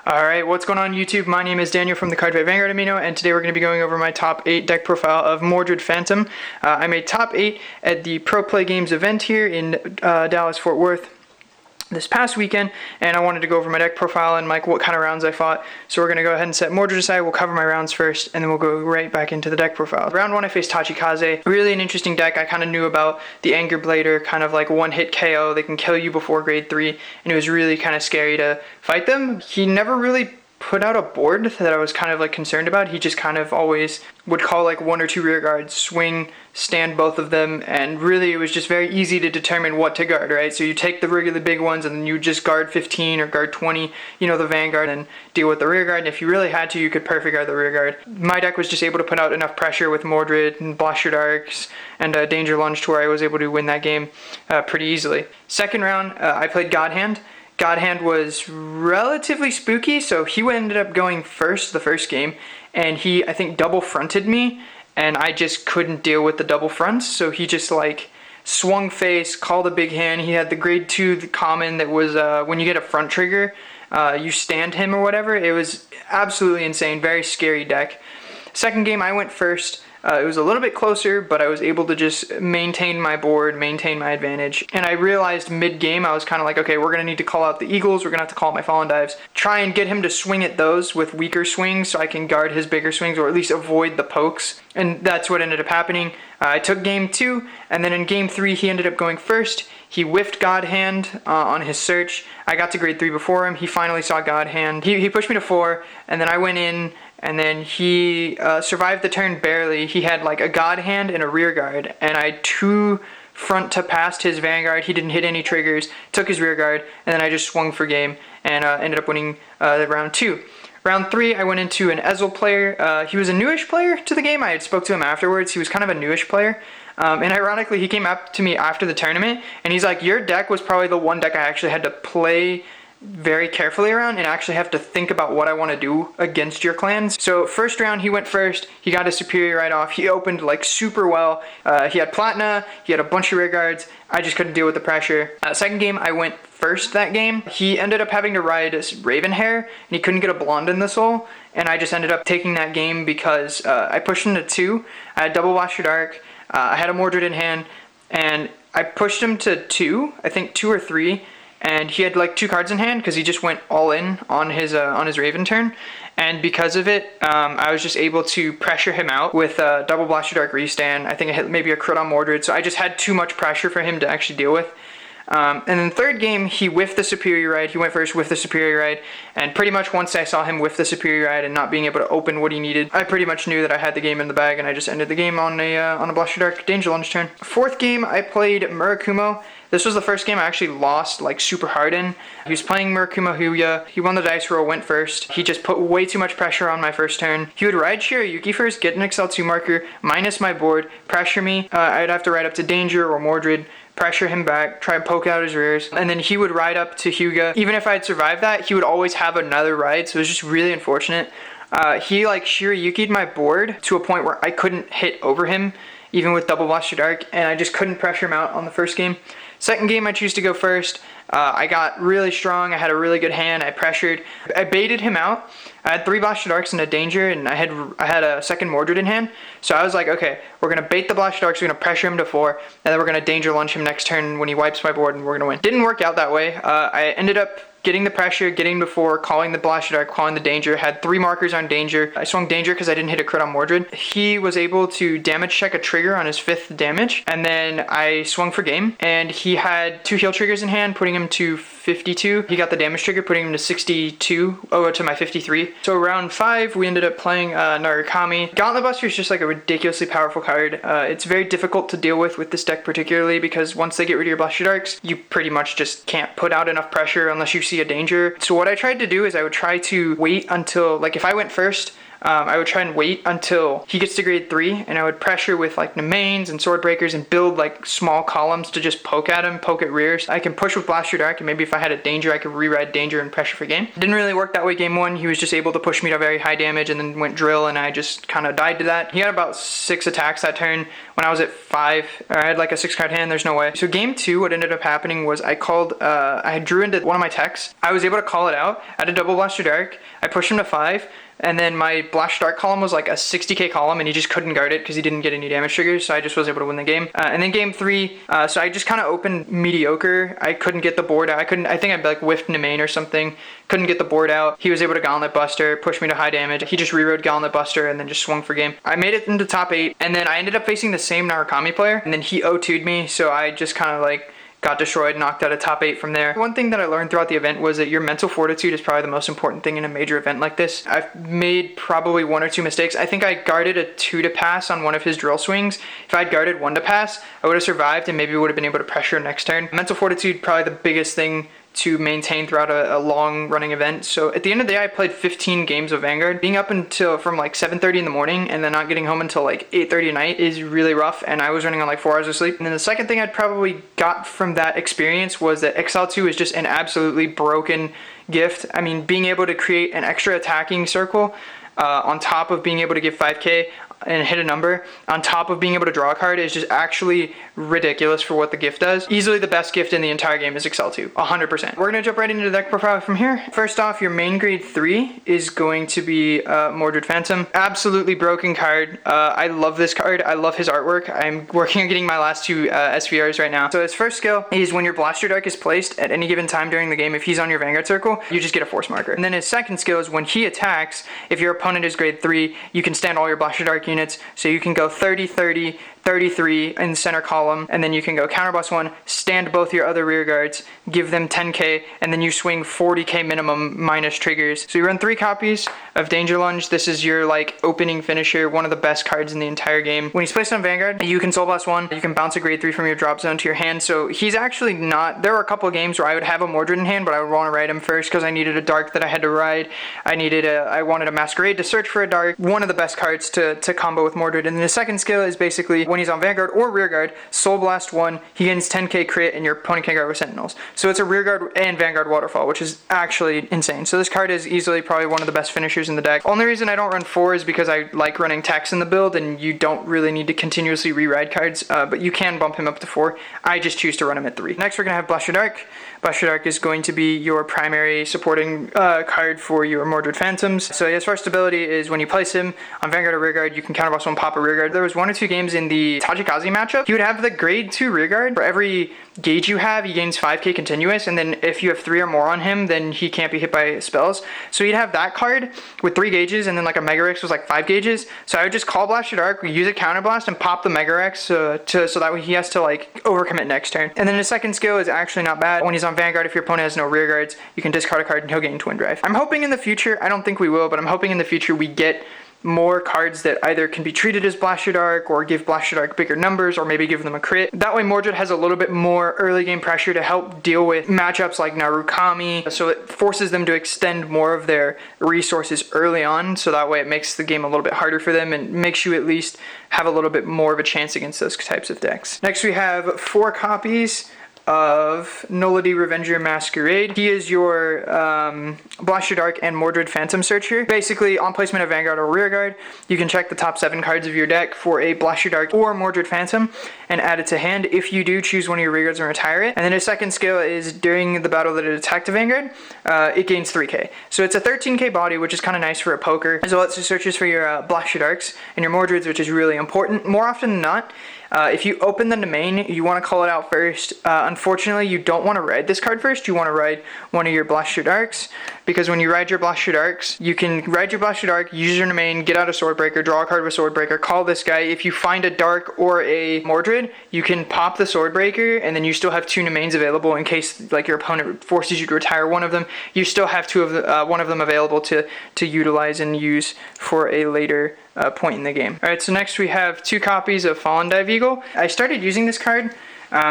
Alright, what's going on YouTube? My name is Daniel from the Cardfight Vanguard Amino, and today we're going to be going over my top 8 deck profile of Mordred Phantom. I made top 8 at the Pro Play Games event here in Dallas, Fort Worth this past weekend, and I wanted to go over my deck profile and like what kind of rounds I fought. So we're going to go ahead and set Mordred aside. We'll cover my rounds first, and then we'll go right back into the deck profile. Round 1 I faced Tachikaze. Really an interesting deck. I kind of knew about the Anger Blader, kind of like one-hit KO. They can kill you before grade 3, and it was really kind of scary to fight them. He never really put out a board that I was kind of like concerned about. He just kind of always would call like 1 or 2 rear guards, swing, stand both of them, and really it was just very easy to determine what to guard, right? So you take the really big ones and then you just guard 15 or guard 20, you know, the Vanguard, and deal with the rear guard. And if you really had to, you could perfect guard the rear guard. My deck was just able to put out enough pressure with Mordred and Blast Your Darks and Danger Lunge to where I was able to win that game pretty easily. Second round, I played God Hand. God Hand was relatively spooky, so he ended up going first the first game, and he, I think, double fronted me, and I just couldn't deal with the double fronts, so he just like swung face, called a big hand. He had the grade 2 the common that was when you get a front trigger, you stand him or whatever. It was absolutely insane, very scary deck. Second game I went first. It was a little bit closer, but I was able to just maintain my board, maintain my advantage. And I realized mid-game, I was kind of like, okay, we're going to need to call out the Eagles, we're going to have to call out my Fallen Dives, try and get him to swing at those with weaker swings so I can guard his bigger swings, or at least avoid the pokes. And that's what ended up happening. I took game 2, and then in game 3, he ended up going first. He whiffed God Hand on his search. I got to grade 3 before him. He finally saw God Hand. He pushed me to 4, and then I went in, and then he survived the turn barely. He had like a God Hand and a rear guard, and I 2 front to past his Vanguard. He didn't hit any triggers, took his rear guard, and then I just swung for game and ended up winning round 2. Round 3, I went into an Ezel player. He was a newish player to the game. I had spoke to him afterwards. He was kind of a newish player. And ironically, he came up to me after the tournament, and he's like, your deck was probably the one deck I actually had to play very carefully around and actually have to think about what I want to do against your clans. So first round, he went first. He got his superior right off. He opened like super well. He had Platina. He had a bunch of rear guards. I just couldn't deal with the pressure. Second game, I went first that game. He ended up having to ride Raven Hair, and he couldn't get a blonde in the soul. And I just ended up taking that game because I pushed him to 2. I had double Blast Your Dark. I had a Mordred in hand, and I pushed him to 2, I think 2 or 3. And he had like 2 cards in hand because he just went all in on his Raven turn, and because of it, I was just able to pressure him out with double Blast Your Dark restand. I think I hit maybe a crit on Mordred, so I just had too much pressure for him to actually deal with. And then third game, he whiffed the superior ride. He went first with the superior ride, and pretty much once I saw him whiff the superior ride and not being able to open what he needed, I pretty much knew that I had the game in the bag, and I just ended the game on a Blast Your Dark Danger Lunge turn. Fourth game, I played Murakumo. This was the first game I actually lost like super hard in. He was playing Murakumo Hyuya. He won the dice roll, went first. He just put way too much pressure on my first turn. He would ride Shirayuki first, get an XL2 marker, minus my board, pressure me. I'd have to ride up to Danger or Mordred, pressure him back, try and poke out his rears, and then he would ride up to Hyuga. Even if I'd survived that, he would always have another ride, so it was just really unfortunate. He like Shirayuki'd my board to a point where I couldn't hit over him, even with double Blast Your Dark, and I just couldn't pressure him out on the first game. Second game, I choose to go first. I got really strong. I had a really good hand. I pressured. I baited him out. I had 3 Blast Your Darks and a Danger, and I had a second Mordred in hand. So I was like, okay, we're going to bait the Blast Your Darks, we're going to pressure him to 4, and then we're going to Danger Lunge him next turn when he wipes my board, and we're going to win. Didn't work out that way. I ended up getting the pressure, getting before, calling the Blast Your Dark, calling the Danger. Had 3 markers on Danger. I swung Danger because I didn't hit a crit on Mordred. He was able to damage check a trigger on his 5th damage, and then I swung for game, and he had 2 heal triggers in hand, putting him to 52. He got the damage trigger, putting him to 62, to my 53. So round 5, we ended up playing Narukami. Gauntlet Buster is just like a ridiculously powerful card. It's very difficult to deal with this deck particularly, because once they get rid of your Blast Your Darks, you pretty much just can't put out enough pressure unless you see a Danger. So what I tried to do is I would try to wait until, like if I went first, I would try and wait until he gets to grade 3, and I would pressure with like Nemains and Sword Breakers and build like small columns to just poke at him, poke at rears. I can push with Blaster Dark, and maybe if I had a danger, I could re-ride danger and pressure for game. It didn't really work that way game 1. He was just able to push me to very high damage and then went drill, and I just kind of died to that. He had about 6 attacks that turn. When I was at 5, I had like a 6-card hand, there's no way. So game 2, what ended up happening was I drew into one of my techs. I was able to call it out. I had a double Blaster Dark. I pushed him to 5. And then my Blaster Dark column was like a 60k column, and he just couldn't guard it because he didn't get any damage triggers, so I just was able to win the game. And then game 3, so I just kind of opened mediocre. I couldn't get the board out. I think I like whiffed Nemain or something. Couldn't get the board out. He was able to Gauntlet Buster, push me to high damage. He just rerode Gauntlet Buster and then just swung for game. I made it into top 8, and then I ended up facing the same Narukami player, and then he O2'd me, so I just kind of like got destroyed, knocked out of top 8 from there. One thing that I learned throughout the event was that your mental fortitude is probably the most important thing in a major event like this. I've made probably 1 or 2 mistakes. I think I guarded a 2 to pass on one of his drill swings. If I'd guarded 1 to pass, I would have survived and maybe would have been able to pressure next turn. Mental fortitude, probably the biggest thing to maintain throughout a long running event. So at the end of the day, I played 15 games of Vanguard. Being up until from like 7:30 in the morning and then not getting home until like 8:30 at night is really rough, and I was running on like 4 hours of sleep. And then the second thing I'd probably got from that experience was that XL2 is just an absolutely broken gift. I mean, being able to create an extra attacking circle on top of being able to give 5k and hit a number, on top of being able to draw a card, is just actually ridiculous for what the gift does. Easily the best gift in the entire game is Excel 2, 100%. We're gonna jump right into the deck profile from here. First off, your main grade 3 is going to be Mordred Phantom. Absolutely broken card. I love this card. I love his artwork. I'm working on getting my last 2 SVRs right now. So his first skill is when your Blaster Dark is placed at any given time during the game, if he's on your Vanguard circle, you just get a force marker. And then his second skill is when he attacks, if your opponent is grade 3, you can stand all your Blaster Dark units. So you can go 30, 30, 33 in the center column, and then you can go counterblast 1, stand both your other rear guards, give them 10k, and then you swing 40k minimum minus triggers. So you run 3 copies of Danger Lunge. This is your like opening finisher, one of the best cards in the entire game. When he's placed on Vanguard, you can Soul Blast 1, you can bounce a grade 3 from your drop zone to your hand. So he's actually not, there were a couple of games where I would have a Mordred in hand, but I would want to ride him first because I needed a dark that I had to ride. I wanted a Masquerade to search for a dark. One of the best cards to combo with Mordred. And then the second skill is basically when he's on Vanguard or rear guard, Soul Blast 1, he gains 10k crit and your opponent can guard with Sentinels. So it's a rear guard and Vanguard waterfall, which is actually insane. So this card is easily probably one of the best finishers in the deck. Only reason I don't run 4 is because I like running techs in the build, and you don't really need to continuously re-ride cards, but you can bump him up to 4. I just choose to run him at 3. Next we're going to have Blaster Dark. Blaster Dark is going to be your primary supporting card for your Mordred Phantoms. So as far as stability is when you place him on Vanguard or rear guard, you can counterblast 1, pop a rear guard. There was 1 or 2 games in the Tajikazi matchup. He would have the grade 2 rear guard. For every gauge you have, he gains 5k continuous, and then if you have 3 or more on him, then he can't be hit by spells. So you'd have that card with 3 gauges, and then like a Mega Rex was like 5 gauges. So I would just call Blaster Dark, use a counterblast, and pop the Mega Rex so that way he has to like overcommit next turn. And then his second skill is actually not bad. When he's on Vanguard, if your opponent has no rear guards, you can discard a card and he'll gain Twin Drive. I'm hoping in the future, I don't think we will, but I'm hoping in the future we get more cards that either can be treated as Blaster Dark or give Blaster Dark bigger numbers or maybe give them a crit. That way Mordred has a little bit more early game pressure to help deal with matchups like Narukami, so it forces them to extend more of their resources early on, so that way it makes the game a little bit harder for them and makes you at least have a little bit more of a chance against those types of decks. Next we have 4 copies of Nullity Revenger Masquerade. He is your Blaster Dark and Mordred Phantom Searcher. Basically, on placement of Vanguard or Rear Guard, you can check the top 7 cards of your deck for a Blaster Dark or Mordred Phantom and add it to hand. If you do, choose one of your rear guards and retire it. And then his second skill is during the battle that it attacked the Vanguard, it gains 3k. So it's a 13k body, which is kind of nice for a poker, as well as it searches for your Blaster Darks and your Mordreds, which is really important. More often than not, if you open the domain, you want to call it out first. Unfortunately, you don't want to ride this card first. You want to ride one of your Blaster Darks, because when you ride your Blaster Darks, you can ride your Blaster Dark, use your domain, get out a Swordbreaker, draw a card with Swordbreaker, call this guy. If you find a Dark or a Mordred, you can pop the Swordbreaker, and then you still have 2 domains available in case like your opponent forces you to retire one of them. You still have one of them available to utilize and use for a later point in the game. Alright, so next we have 2 copies of Fallen Dive Eagle. I started using this card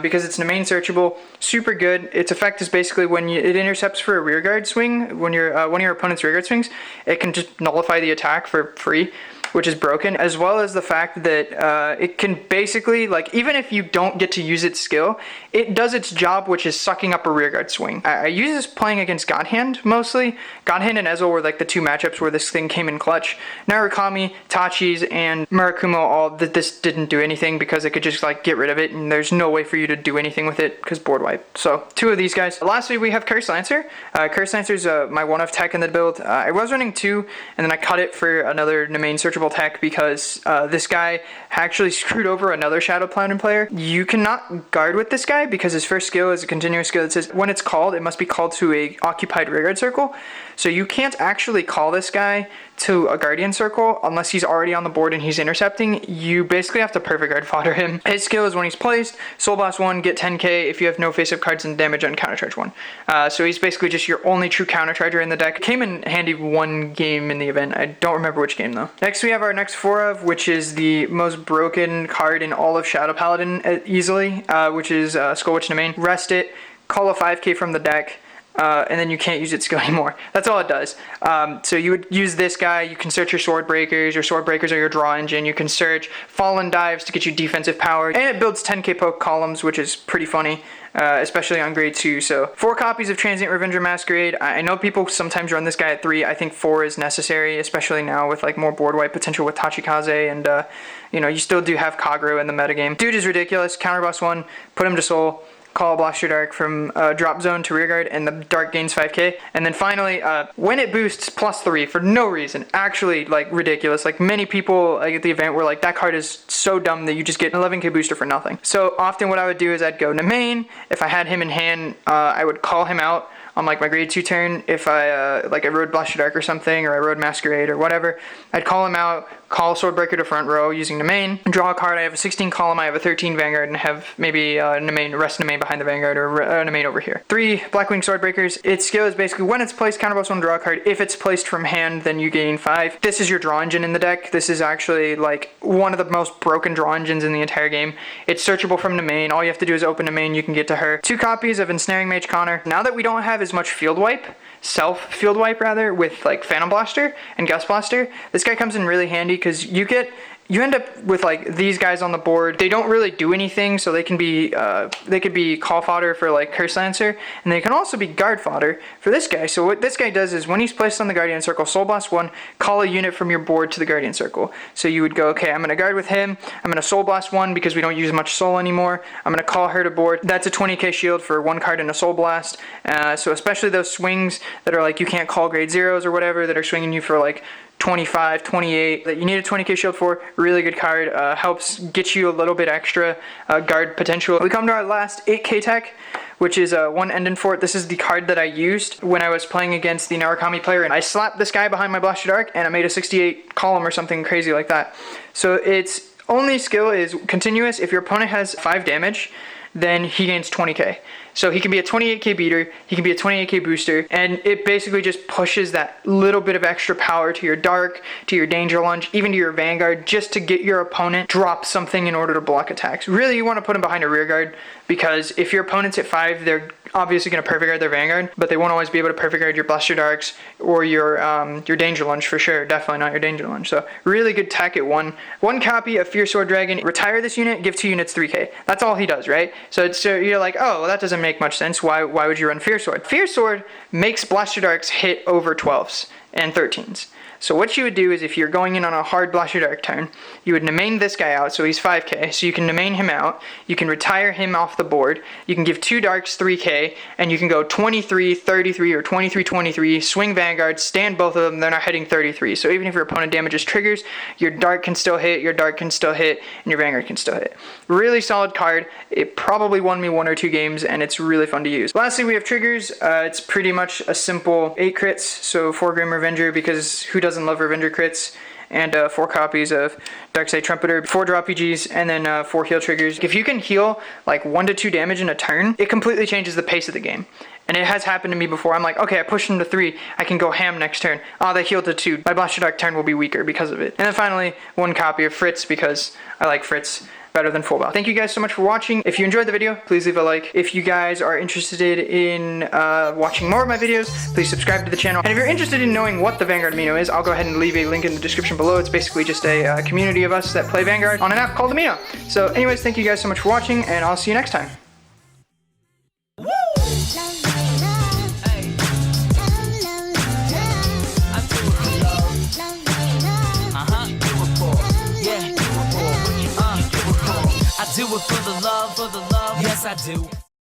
because it's domain searchable. Super good. Its effect is basically when it intercepts for a rearguard swing, when one of your opponent's rearguard swings, it can just nullify the attack for free, which is broken, as well as the fact that it can basically, like, even if you don't get to use its skill, it does its job, which is sucking up a rearguard swing. I use this playing against Godhand mostly. Godhand and Ezel were like the two matchups where this thing came in clutch. Narukami, Tachi's, and Murakumo all this didn't do anything because it could just like get rid of it, and there's no way for you to do anything with it because board wipe. So two of these guys. Lastly, we have Curse Lancer. Curse Lancer's my one-of tech in the build. I was running two, and then I cut it for another domain searchable tech because this guy actually screwed over another Shadow Paladin player. You cannot guard with this guy because his first skill is a continuous skill that says when it's called, it must be called to a occupied rearguard circle. So you can't actually call this guy to a guardian circle unless he's already on the board and he's intercepting. You basically have to perfect guard fodder him. His skill is when he's placed, Soul Blast 1, get 10k if you have no face-up cards and damage on countercharge 1. So he's basically just your only true countercharger in the deck. Came in handy one game in the event. I don't remember which game though. Next we have our next 4 of, which is the most broken card in all of Shadow Paladin easily, which is Skull Witch Domain. Rest it, call a 5k from the deck, and then you can't use its skill anymore. That's all it does. So you would use this guy. You can search your sword breakers. Your sword breakers are your draw engine. You can search fallen dives to get you defensive power, and it builds 10k poke columns, which is pretty funny, especially on grade 2. So 4 copies of Transient Revenger Masquerade. I know people sometimes run this guy at 3. I think 4 is necessary, especially now with like more board wipe potential with Tachikaze, and you know, you still do have Kagero in the metagame. Dude is ridiculous. Counterboss 1, put him to soul. Call Blaster Dark from drop zone to rearguard, and the Dark gains 5k. And then finally, when it boosts +3 for no reason, actually like ridiculous. Like many people like, at the event were like, that card is so dumb that you just get an 11k booster for nothing. So often what I would do is I'd go to main. If I had him in hand, I would call him out on like my grade 2 turn. If I like I rode Blaster Dark or something, or I rode Masquerade or whatever, I'd call him out, call Swordbreaker to front row using Domain, draw a card. I have a 16 column, I have a 13 Vanguard, and have maybe Domain, rest Domain behind the Vanguard, or Domain over here. 3 Blackwing Swordbreakers. Its skill is basically when it's placed, counterboss 1, draw a card. If it's placed from hand, then you gain 5. This is your draw engine in the deck. This is actually like one of the most broken draw engines in the entire game. It's searchable from Domain. All you have to do is open Domain, you can get to her. 2 copies of Ensnaring Mage Connor. Now that we don't have as much field wipe, field wipe rather, with like Phantom Blaster and Gust Blaster, this guy comes in really handy because you end up with like these guys on the board. They don't really do anything, so they can be they could be call fodder for like Curse Lancer, and they can also be guard fodder for this guy. So what this guy does is when he's placed on the Guardian Circle, Soul Blast 1, call a unit from your board to the Guardian Circle. So you would go, okay, I'm gonna guard with him, I'm gonna Soul Blast 1 because we don't use much soul anymore, I'm gonna call her to board. That's a 20k shield for 1 card and a Soul Blast. So especially those swings that are like you can't call grade 0s or whatever, that are swinging you for like 25, 28, that you need a 20k shield for. Really good card. Helps get you a little bit extra guard potential. We come to our last 8k tech, which is 1 Enden Fort. This is the card that I used when I was playing against the Narukami player, and I slapped this guy behind my Blaster Dark, and I made a 68 column or something crazy like that. So its only skill is continuous. If your opponent has 5 damage, then he gains 20k. So he can be a 28k beater, he can be a 28k booster, and it basically just pushes that little bit of extra power to your Dark, to your Danger Lunge, even to your Vanguard, just to get your opponent drop something in order to block attacks. Really, you want to put him behind a rear guard, because if your opponent's at 5, they're obviously going to perfect guard their Vanguard, but they won't always be able to perfect guard your Blaster Darks or your Danger Lunge for sure. Definitely not your Danger Lunge. So really good tech at 1. 1 copy of Fierce Sword Dragon. Retire this unit, give 2 units 3k. That's all he does, right? So you're like, oh, well, that doesn't make much sense. Why would you run Fierce Sword? Fierce Sword makes Blaster Darks hit over 12s and 13s. So what you would do is, if you're going in on a hard Blaster Dark turn, you would domain this guy out, so he's 5k, so you can domain him out, you can retire him off the board, you can give 2 Darks 3k, and you can go 23, 33, or 23, 23, swing Vanguard, stand both of them, they're not hitting 33. So even if your opponent damages triggers, your Dark can still hit, your Dark can still hit, and your Vanguard can still hit. Really solid card. It probably won me 1 or 2 games, and it's really fun to use. Lastly, we have triggers. It's pretty much a simple 8 crits, so 4 Grim Revenger, because who doesn't love Revenger crits, and 4 copies of Darkside Trumpeter, 4 draw PGs, and then 4 heal triggers. If you can heal like 1 to 2 damage in a turn, it completely changes the pace of the game. And it has happened to me before. I'm like, okay, I pushed him to 3, I can go ham next turn. Oh, they healed to 2. My Blaster Dark turn will be weaker because of it. And then finally, 1 copy of Fritz, because I like Fritz. better than full belt. Thank you guys so much for watching. If you enjoyed the video, please leave a like. If you guys are interested in watching more of my videos, please subscribe to the channel. And if you're interested in knowing what the Vanguard Amino is, I'll go ahead and leave a link in the description below. It's basically just a community of us that play Vanguard on an app called Amino. So anyways, thank you guys so much for watching, and I'll see you next time. I do it for the love, yes I do.